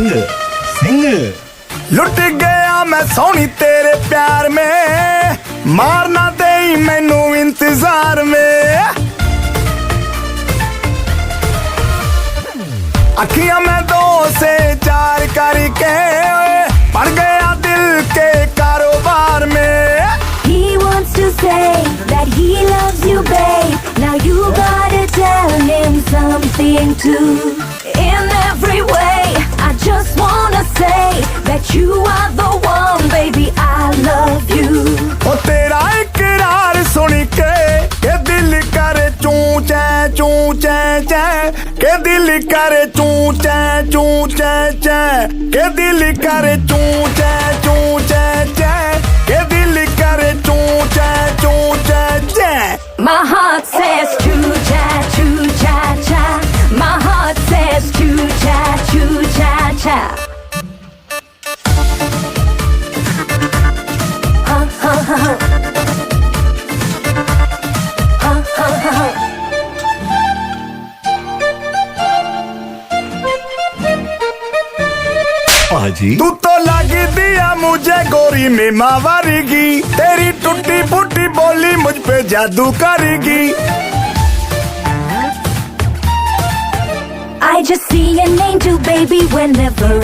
सिंह लुट गया मैं सोनी तेरे प्यार में, मारना दे मैनू इंतजार में। अखियां में 2 से 4 करके पड़ गया दिल के कारोबार में। He wants to say that he loves you, babe. Now you gotta tell him something too. In every way, I just wanna say that you are the one, baby, I love you. ओ तेरा इकरार सुन के दिल करे चूं चै चै, के दिल करे चूं चै, के दिल करे चूं चै, के दिल करे चूं चै। My heart says choo cha cha. My heart says choo cha cha. पाजी तू तो लगी दिया मुझे गोरी में मावारेगी, तेरी टूटी फूटी बोली मुझ पे जादू करेगी। I just see an angel, baby, whenever